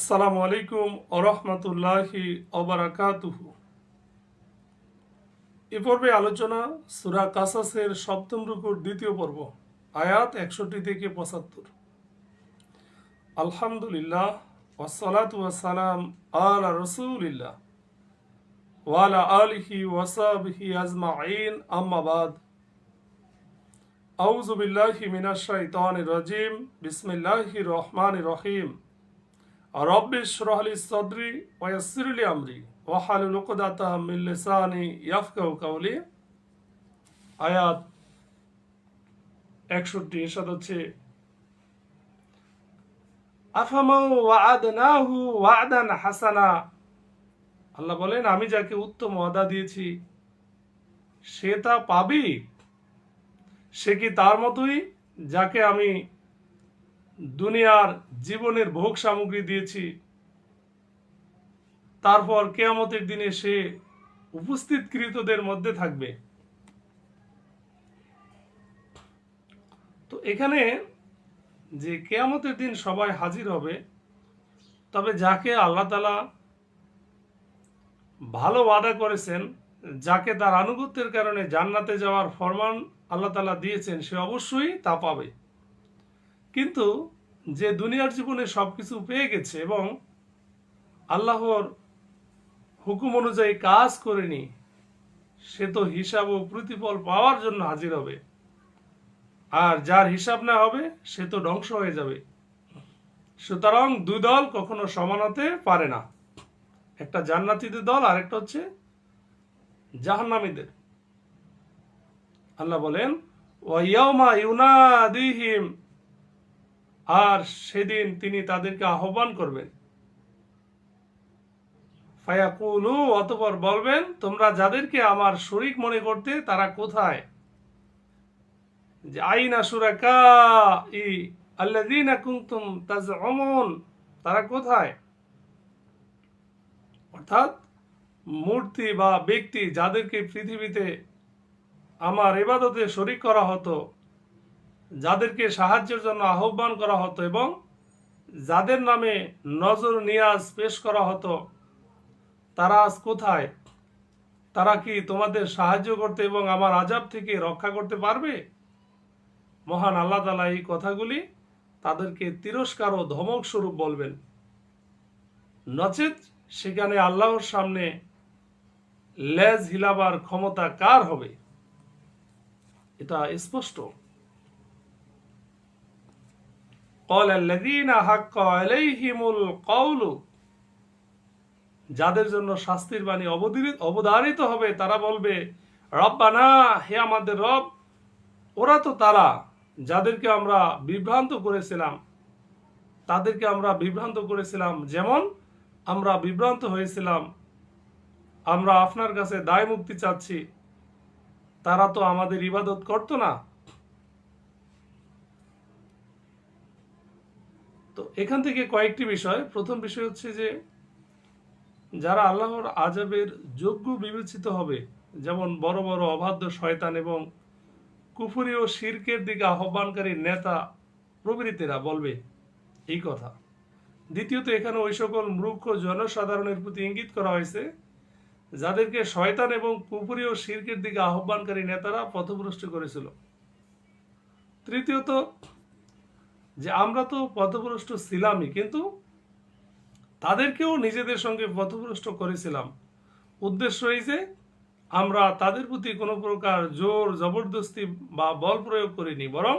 আসসালামু আলাইকুম ওরহমতুল্লাহি ওবারাকাতুহু। এ পর্বে আলোচনা সূরা কাসাসের সপ্তম রুকুর দ্বিতীয় পর্ব, আয়াত 61 থেকে 75। আলহামদুলিল্লাহ ওয়াসসালাতু ওয়াসসালাম আলা রাসূলিল্লাহ ওয়া আলা আলিহি ওয়া সাহবিহি আজমাইন, আম্মা বাদ। আউযু বিল্লাহি মিনাশ শাইতানির রাজিম। বিসমিল্লাহির রহমানির রহিম। রব্বি ইশরাহ লি সাদরি ওয়া ইয়াসসির লি আমরি ওয়াহলুল উকদাতাম মিন লিসানি ইয়াফকাহু কাওলি। আয়াত 61 এরশাদ হচ্ছে, আফামান ওয়া'আদনাহু ওয়া'দান হাসানা। আল্লাহ বলেন, আমি যাকে উত্তম ওয়াদা দিয়েছি সে তা পাবে। সে কি তার মতোই যাকে আমি দুনিয়ার জীবনের ভোগ সামগ্রী দিয়েছি, তারপর কিয়ামতের দিনে সে উপস্থিতকৃতদের মধ্যে থাকবে? তো এখানে যে কিয়ামতের দিন সবাই হাজির হবে, তবে যাকে আল্লাহ তাআলা ভালো ওয়াদা করেছেন, যাকে তার আনুগত্যের কারণে জান্নাতে যাওয়ার ফরমান আল্লাহ তাআলা দিয়েছেন, সে অবশ্যই তা পাবে। কিন্তু যে দুনিয়ার জীবনে সবকিছু পেয়ে গেছে এবং আল্লাহর হুকুম অনুযায়ী কাজ করেনি, সে তো হিসাব ও প্রতিফল পাওয়ার জন্য হাজির হবে। আর যার হিসাব না হবে সে তো ধ্বংস হয়ে যাবে। সুতরাং দুই দল কখনো সমান হতে পারে না, একটা জান্নাতীদের দল আর একটা হচ্ছে জাহান্নামীদের। আল্লাহ বলেন, ওয়াইয়াউমা ইউনাদিহিম, আর সেদিন তিনি তাদেরকে আহ্বান করবেন। ফায়াকুলু, অতঃপর বলবেন, তোমরা যাদেরকে আমার শরীক মনে করতে তারা কোথায়? যে আইনা শুরাকাই আল্লাযীনা কুনতুম তাজউমুন, তারা কোথায়? অর্থাৎ মূর্তি বা ব্যক্তি যাদেরকে পৃথিবীতে আমার ইবাদতে শরীক করা হতো, যাদেরকে সাহায্যের জন্য আহ্বান করা হতো এবং যাদের নামে নজর নিয়াজ পেশ করা হতো, তারা আজ কোথায়? তারা কি তোমাদের সাহায্য করতে এবং আমার আযাব থেকে রক্ষা করতে পারবে? মহান আল্লাহ তাআলা এই কথাগুলি তাদেরকে তিরস্কার ও ধমক স্বরূপ বলবেন। নচেত সেখানে আল্লাহর সামনে লেজ হিলাবার ক্ষমতা কার হবে? এটা স্পষ্ট। ক্বালাল্লাযীনা হাক্কা আলাইহিমুল কওলু, যাদের জন্য শাস্তির বাণী অবধারিত হবে, তারা বলবে, রব্বানা, হে আমাদের রব। ওরা তো তারা যাদেরকে আমরা বিভ্রান্ত করেছিলাম, তাদেরকে আমরা বিভ্রান্ত করেছিলাম, যেমন আমরা বিভ্রান্ত হয়েছিলাম। আমরা আপনার কাছে দায় মুক্তি চাচ্ছি, তারা তো আমাদের ইবাদত করতো না। তো এখান থেকে কয়েকটি বিষয়। প্রথম বিষয় হচ্ছে যে যারা আল্লাহর আযাবের যোগ্য বিবেচিত হবে, যেমন বড় বড় অবাধ্য শয়তান এবং কুফরি ও শিরকের দিকে আহ্বানকারী নেতা প্রভৃতিরা বলবে এই কথা। দ্বিতীয়ত, এখানে ওই সকল মূর্খ জনসাধারণের প্রতি ইঙ্গিত করা হয়েছে যাদেরকে শয়তান এবং কুফরি ও শিরকের দিকে আহ্বানকারী নেতারা পথভ্রষ্ট করেছিল। তৃতীয়ত, যে আমরা তো পথভ্রষ্ট ছিলামই, কিন্তু তাদেরকেও নিজেদের সঙ্গে পথভ্রষ্ট করেছিলাম। উদ্দেশ্য এই যে আমরা তাদের প্রতি কোনো প্রকার জোর জবরদস্তি বা বল প্রয়োগ করিনি, বরং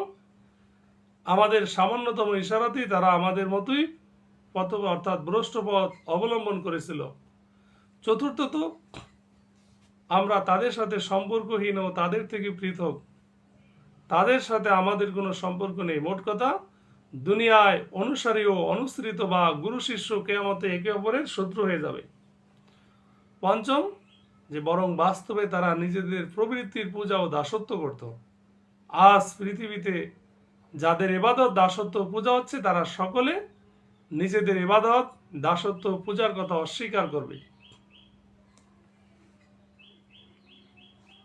আমাদের সামান্যতম ইশারাতেই তারা আমাদের মতোই পথ অর্থাৎ ভ্রষ্ট পথ অবলম্বন করেছিল। চতুর্থত, আমরা তাদের সাথে সম্পর্কহীন ও তাদের থেকে পৃথক, তাদের সাথে আমাদের কোনো সম্পর্ক নেই। মোট কথা, দুনিয়ায় অনুসারী ও অনুসৃত বা গুরু শিষ্য কিয়ামতে একে অপরের শত্রু হয়ে যাবে। পঞ্চম, যে বরং বাস্তবে তারা নিজেদের প্রবৃত্তির পূজা ও দাসত্ব করত। আজ পৃথিবীতে যাদের ইবাদত দাসত্ব পূজা হচ্ছে, তারা সকলে নিজেদের ইবাদত দাসত্ব পূজার কথা অস্বীকার করবে।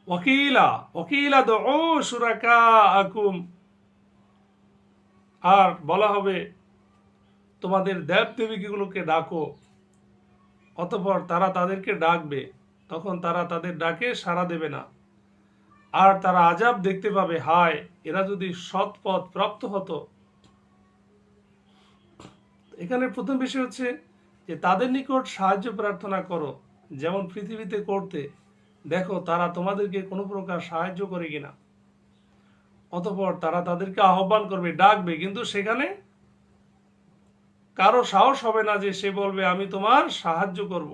ওয়াকিলা ওয়াকিলা দুউ শুরাকাআকুম, আর বলা হবে তোমাদের দেব দেবীগুলোকে ডাকো। অতঃপর তারা তাদেরকে ডাকবে, তখন তারা তাদের ডাকে সাড়া দেবে না, আর তারা আযাব দেখতে পাবে। হায়, এরা যদি সৎ পথ প্রাপ্ত হতো। এখানে প্রথম বিষয় হচ্ছে যে তাদের নিকট সাহায্য প্রার্থনা করো, যেমন পৃথিবীতে করতে। দেখো তারা তোমাদেরকে কোনো প্রকার সাহায্য করে কিনা। অতঃপর তারা তাদেরকে আহ্বান করবে, ডাকবে, কিন্তু সেখানে কারো সাহস হবে না যে সে বলবে আমি তোমার সাহায্য করব।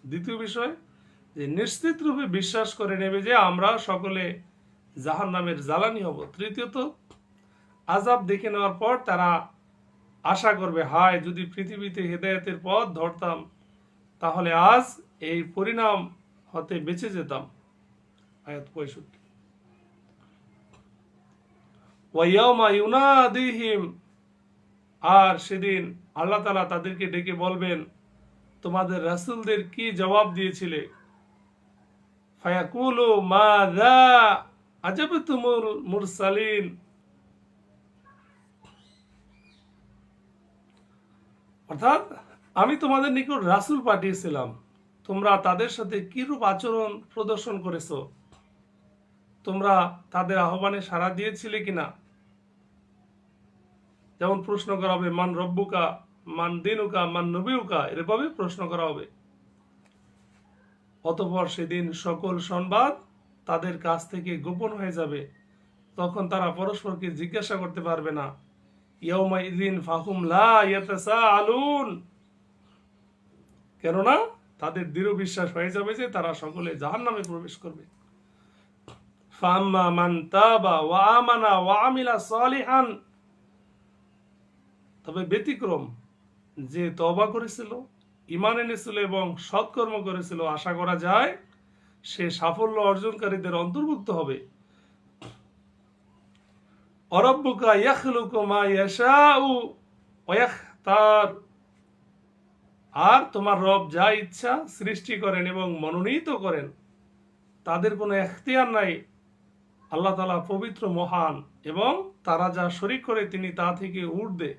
দ্বিতীয় বিষয়, যে নিশ্চিত রূপে বিশ্বাস করে নেবে যে আমরা সকলে জাহান্নামের জ্বালানি হব। তৃতীয়ত, আযাব দেখে নেওয়ার পর তারা আশা করবে, হায় যদি পৃথিবীতে হেদায়েতের পথ ধরতাম, তাহলে আজ এই পরিণাম হতে বেঁচে যেতাম। আয়াত 65। ওয়াইয়াউমা ইউনাদিহিম, আর সেদিন আল্লাহ তাআলা তাদেরকে ডেকে বলবেন, তোমাদের রাসূলদের কি জবাব দিয়েছিলে? ফায়াকুলু মাযা আজাবতুমুল মুরসালিন, অর্থাৎ আমি তোমাদের নিকট রাসূল পাঠিয়েছিলাম, তোমরা তাদের সাথে কিরূপ আচরণ প্রদর্শন করেছো? তোমরা তাদের আহ্বানে সাড়া দিয়েছিলে কিনা? যেমন প্রশ্ন করা হবে, মান রব্বুকা, মান দিনুকা, মান নবিউকা, এরভাবে প্রশ্ন করা হবে। অতঃপর সেদিন সকল সংবাদ তাদের কাছ থেকে গোপন হয়ে যাবে, তখন তারা পরস্পরকে জিজ্ঞাসা করতে পারবে না। ইয়াউমাইযিন ফাহুম লা ইয়াতাসাআলুন, কেননা তাদের দৃঢ় বিশ্বাস হয়ে যাবে যে তারা সকলে জাহান্নামে প্রবেশ করবে। ফাম্মা মান তাবা ওয়া আমানা ওয়া আমিলা সালিহান, তবে ব্যতিক্রম, যে তওবা করেছিল, ঈমান এনেছিল এবং সৎকর্ম করেছিল, আশা করা যায় সে সাফল্য অর্জনকারীদের অন্তর্ভুক্ত হবে। অরব্বুকা ইয়াখলুকু মা ইয়াশাউ ওয়া ইয়াখতার, আর তোমার রব যা ইচ্ছা সৃষ্টি করেন এবং মনোনীত করেন, তাদের কোনো এখতিয়ার নাই। আল্লাহ তাআলা পবিত্র, মহান, এবং তারা যা শরীক করে তিনি তা থেকে ঊর্ধ্বে।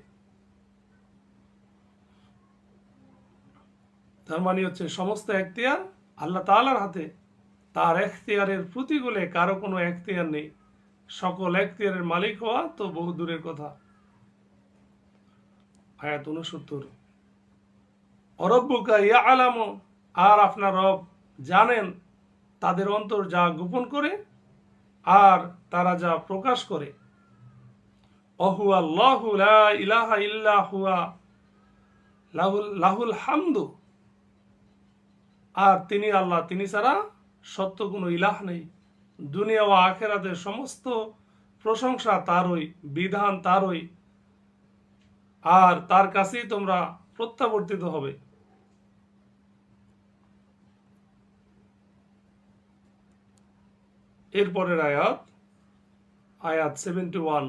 তার মানে হচ্ছে সমস্ত এখতিয়ার আল্লাহ তাআলার হাতে, তার এখতিয়ারের প্রতিকূলে কারো কোনো এখতিয়ার নেই। সকল এখতিয়ারের মালিক হওয়া তো বহু দূরের কথা। আয়াত 69। অরব্বুকা ইয়ালামু, আর আপনার রব জানেন তাদের অন্তর যা গোপন করে আর তারা যা প্রকাশ করে। অহুয়া আল্লাহু লা ইলাহা ইল্লা হুয়া লাহুল হামদু, আর তিনি আল্লাহ, তিনি ছাড়া সত্য কোনো ইলাহ নেই। দুনিয়া ও আখিরাতের সমস্ত প্রশংসা তারই, বিধান তারই, আর তার কাছেই তোমরা প্রত্যাবর্তিত হবে। এরপরের আয়াত, আয়াত 71।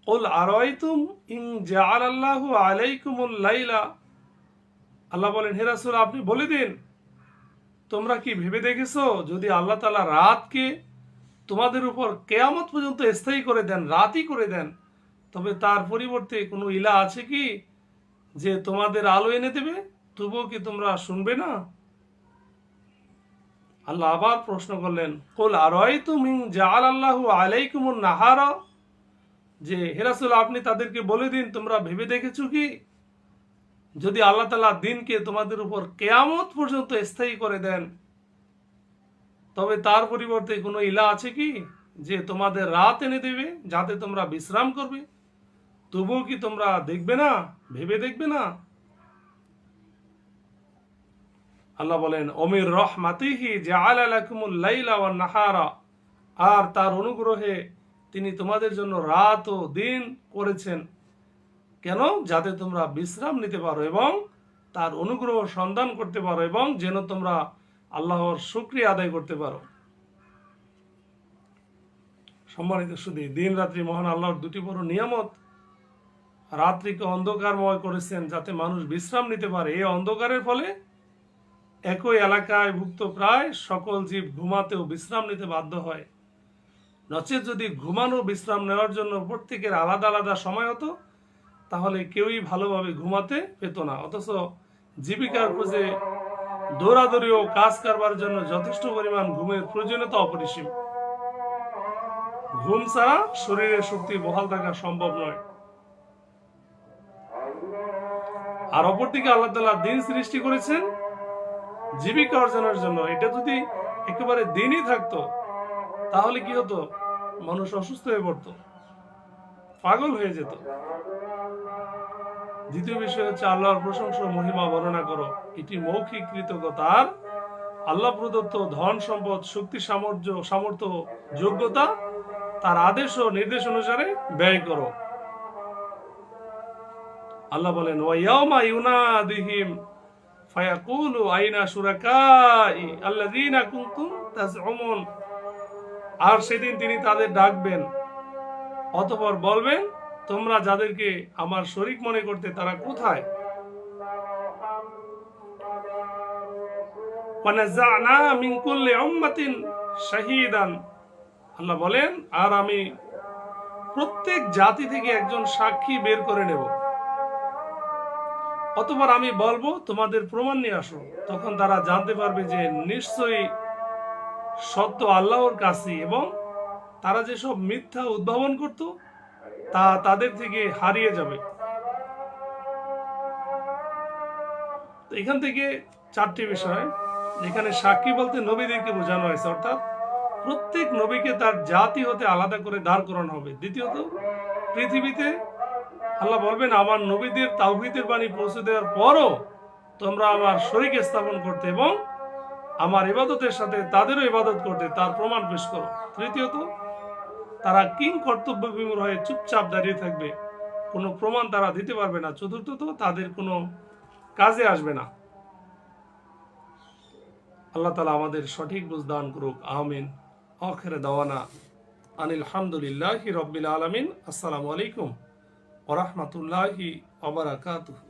কুল আরাইতুম ইন জাআলাল্লাহু আলাইকুমুল লাইলা, আল্লাহ বলেন, হে রাসূল আপনি বলে দিন, তোমরা কি ভেবে দেখেছো যদি আল্লাহ তাআলা রাতকে তোমাদের উপর কিয়ামত পর্যন্ত স্থায়ী করে দেন, রাতই করে দেন, তবে তার পরিবর্তে কোনো ইলাহ আছে কি যে তোমাদের আলো এনে দেবে? তবুও কি তোমরা শুনবে না? আল্লাহ আবার প্রশ্ন করলেন, কুল আরাইতুম ইন জাআলাল্লাহু আলাইকুমুন নাহারা, যে হে রাসূল আপনি তাদেরকে বলে দিন, তোমরা ভেবে দেখেছো কি যদি আল্লাহ তাআলা দিনকে তোমাদের উপর কিয়ামত পর্যন্ত স্থায়ী করে দেন, তবে তার পরিবর্তে কোনো ইলাহ আছে কি যে তোমাদের রাত এনে দেবে যাতে তোমরা বিশ্রাম করবে? তবুও কি তোমরা দেখবে না, ভেবে দেখবে না? আল্লাহ বলেন, অমির রহমাতিহি জাআলা লাকুমুল লাইলা ওয়ান নাহারা, আর তার অনুগ্রহে তিনি তোমাদের জন্য রাত ও দিন করেছেন। কেন? যাতে তোমরা বিশ্রাম নিতে পারো এবং তার অনুগ্রহ সন্ধান করতে পারো, এবং যেন তোমরা আল্লাহর শুকরিয়া আদায় করতে পারো। সম্মানিত সুধী, দিন রাত্রি মহান আল্লাহর দুটি বড় নিয়ামত। রাত্রিকে অন্ধকারময় করেছেন যাতে মানুষ বিশ্রাম নিতে পারে। এই অন্ধকারের ফলে একই এলাকায় ভুক্ত প্রায় সকল জীব ঘুমাতেও বিশ্রাম নিতে বাধ্য হয়। নচেত যদি ঘুমানো বিশ্রাম নেওয়ার জন্য প্রত্যেকের আলাদা আলাদা সময় হতো, তাহলে কেউই ভালোভাবে ঘুমাতে পেত না। অথচ জীবিকার খোঁজে দৌড়াদৌড়ি ও কাজ কারবার জন্য যথেষ্ট পরিমাণ ঘুমের প্রয়োজনীয়তা অপরিসীম। ঘুম ছাড়া শরীরের শক্তি বহাল থাকা সম্ভব নয়। আর অপরদিকে আল্লাহ তাআলা দিন সৃষ্টি করেছেন জীবিকা অর্জনের জন্য। এটা যদি একেবারে দিনই থাকতো তাহলে কি হতো? মানুষ অসুস্থ হয়ে পড়তো, পাগল হয়ে যেত। দ্বিতীয় বিষয় হচ্ছে আল্লাহর প্রশংসা ও মহিমা বর্ণনা করো। এটি মৌখিক কৃতজ্ঞতা। আর আল্লাহ প্রদত্ত ধন সম্পদ, শক্তি, সামর্থ্য, যোগ্যতা তার আদেশ ও নির্দেশ অনুসারে ব্যয় করো। আল্লাহ বলেন, ওয়ায়াউমা ইউনাদিহিম ফায়াকুলু আইনা শুরাকাই আল্লাযীনা কুনতুম তাজউমুন। আর সেদিন তিনি তাদের ডাকবেন, অতঃপর বলবেন, তোমরা যাদেরকে আমার শরীক মনে করতে তারা কোথায়? ওয়ানাযা'না মিন কুল্লি উম্মাতিন শাহীদান। আল্লাহ বলেন, আর আমি প্রত্যেক জাতি থেকে একজন সাক্ষী বের করে নেব। অতঃপর আমি বলবো, তোমাদের প্রমাণ নিয়ে আসো। তখন তারা জানতে পারবে যে নিশ্চয়ই সত্য আল্লাহর কাছে, এবং তারা যেসব মিথ্যা উদ্ভাবন করত তা তাদের থেকে হারিয়ে যাবে। তো এখান থেকে চারটি বিষয়। এখানে সাক্ষী বলতে নবীদেরকে বোঝানো হয়েছে, অর্থাৎ প্রত্যেক নবীকে তার জাতি হতে আলাদা করে দাঁড় করানো হবে। দ্বিতীয়ত, পৃথিবীতে আল্লাহ বলবেন, আমার নবীদের তাওহীদের বাণী পৌঁছে দেওয়ার পরও তোমরা আমার শরীক স্থাপন করতে এবং আমার ইবাদতের সাথে তাদেরও ইবাদত করতে, তার প্রমাণ পেশ করো। তৃতীয়ত, তারা কিং কর্তব্য বিমূঢ় হয়ে চুপচাপ দাঁড়িয়ে থাকবে, কোনো প্রমাণ তারা দিতে পারবে না। চতুর্থত, তাদের কোনো কাজে আসবে না। আল্লাহ তাআলা আমাদের সঠিক বুঝ দান করুক। আমিন। আখির দাওয়ানা আনিল হামদুলিল্লাহি রাব্বিল আলামিন। আসসালামু আলাইকুম ওয়া রাহমাতুল্লাহি ওয়া বারাকাতুহু।